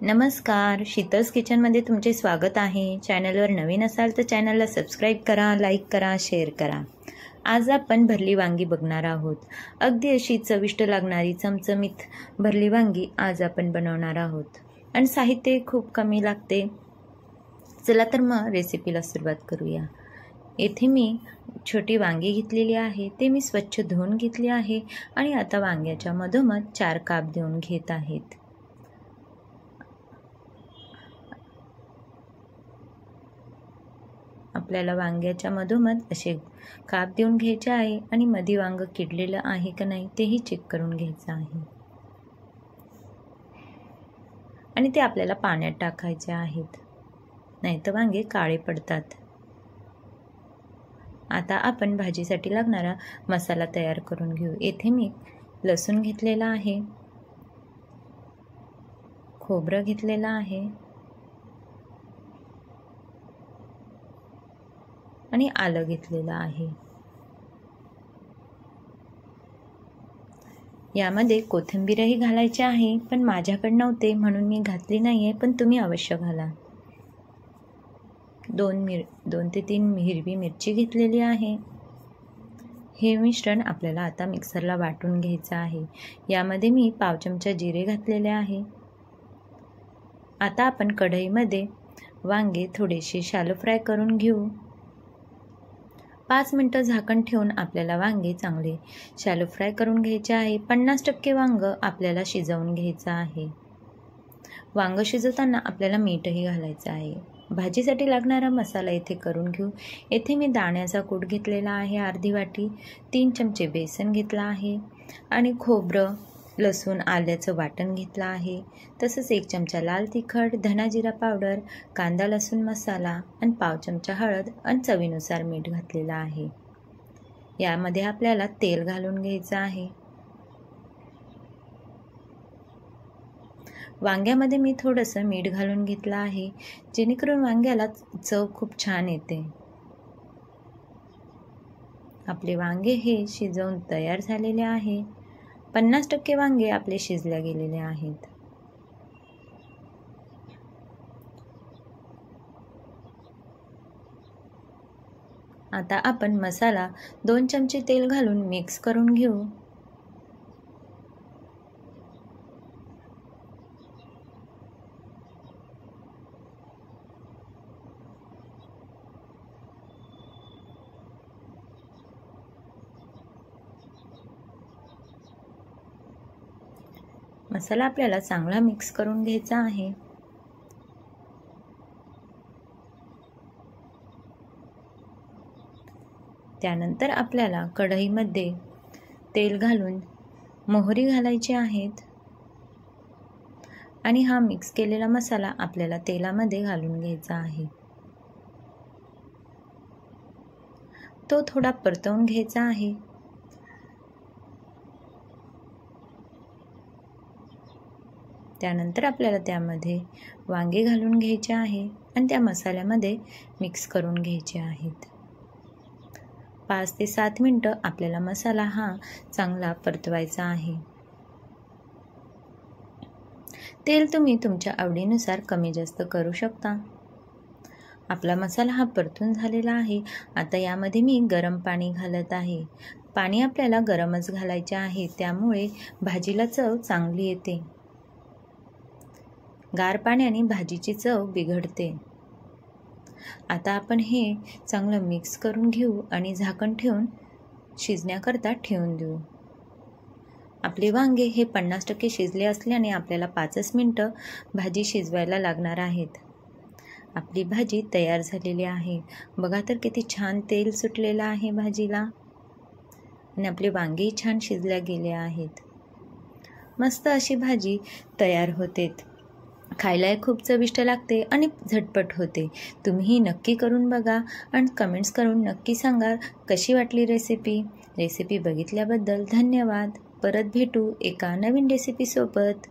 नमस्कार, शीतल्स किचनमध्ये तुमचे स्वागत आहे। चॅनलवर नवीन असाल तर चॅनलला सबस्क्राईब करा, लाईक करा, शेअर करा। आज आपण भरली वांगी बघणार आहोत। अगदी अशी चविष्ट लागणारी चमचमीत भरली वांगी आज आपण बनवणार आहोत आणि साहित्य खूप कमी लागते। चला तर मग रेसिपीला सुरुवात करूया। येथे मी छोटी वांगी घेतलेली आहे, ते मी स्वच्छ धुवून घेतली आहे आणि आता वांग्याच्या मधोमध 4 काप देऊन घेत आहेत। आपल्याला वांग्याच्या मधोमध असे काप देऊन घ्यायचे आहे आणि मध्ये वांग किडलेलं आहे का नाही तेही चेक करून घ्यायचं आहे आणि ते आपल्याला पाण्यात टाकायचे आहेत, नाहीतर वांगे काळे पडतात। आता आपण भाजीसाठी लागणारा मसाला तयार करून घेऊ। येथे मी लसूण घेतलेला आहे, खोबरं घेतलेलं आहे आणि आलं घेतलेलं आहे। यामध्ये कोथिंबीरही घालायची आहे, पण माझ्याकडे नव्हते म्हणून मी घातली नाहीये, पण तुम्ही अवश्य घाला। 2 ते 3 हिरवी मिरची घेतलेली आहे। हे मिश्रण आपल्याला आता मिक्सरला वाटून घ्यायचं आहे। यामध्ये मी पाव चमचा जिरे घातलेले आहे। आता आपण कढईमध्ये वांगे थोडेसे शॅलो फ्राय करून घेऊ। 5 मिनिटं झाकण ठेवून आपल्याला वांगे चांगले शॅलो फ्राय करून घ्यायचे आहे। 50% वांग आपल्याला शिजवून घ्यायचं आहे। वांग शिजवताना आपल्याला मीठही घालायचं आहे। भाजीसाठी लागणारा मसाला इथे करून घेऊ। येथे मी दाण्याचा कूट घेतलेला आहे अर्धी वाटी, 3 चमचे बेसन घेतला आहे आणि खोबरं, लसूण, आल्याचं वाटण घेतलं आहे। तसंच 1 चमचा लाल तिखट, धना जिरा पावडर, कांदा लसूण मसाला आणि पाव चमचा हळद आणि चवीनुसार मीठ घातलेलं आहे। यामध्ये आपल्याला तेल घालून घ्यायचं आहे। वांग्यामध्ये मी थोडंसं मीठ घालून घेतलं आहे, जेणेकरून वांग्याला चव खूप छान येते। आपले वांगे हे शिजवून तयार झालेले आहे। 50% वांगे आपले शिजल्या गेलेले आहेत। आता आपण मसाला 2 चमचे तेल घालून मिक्स करून घेऊ। मसाला आपल्याला चांगला मिक्स करून घ्यायचा आहे। त्यानंतर आपल्याला कढईमध्ये तेल घालून मोहरी घालायची आहेत आणि हा मिक्स केलेला मसाला आपल्याला तेलामध्ये घालून घ्यायचा आहे। तो थोडा परतवून घ्यायचा आहे। त्यानंतर आपल्याला त्यामध्ये वांगे घालून घ्यायचे आहे आणि त्या मसाल्यामध्ये मिक्स करून घ्यायचे आहेत। 5 ते 7 मिनिटं आपल्याला मसाला हा चांगला परतवायचा आहे। तेल तुम्ही तुमच्या आवडीनुसार कमी जास्त करू शकता। आपला मसाला हा परतून झालेला आहे। आता यामध्ये मी गरम पाणी घालत आहे। पाणी आपल्याला गरमच घालायचे आहे, त्यामुळे भाजीला चव चांगली येते। गार पाण्याने भाजीची चव बिघडते। आता आपण हे चांगलं मिक्स करून घेऊ आणि झाकण ठेवून शिजण्याकरता ठेवून देऊ। आपले वांगे हे 50% शिजले असल्याने आपल्याला 5 मिनिटं भाजी शिजवायला लागणार आहेत। आपली भाजी तयार झालेली आहे। बघा तर किती छान तेल सुटलेलं आहे भाजीला आणि आपले वांगेही छान शिजल्या गेले आहेत। मस्त अशी भाजी तयार होते। खायला खूप चविष्ट लागते आणि झटपट होते। तुम्हीही नक्की करून बघा आणि कमेंट्स करून नक्की सांगा कशी वाटली रेसिपी। रेसिपी बघितल्याबद्दल धन्यवाद। परत भेटू एका नवीन रेसिपी सोबत।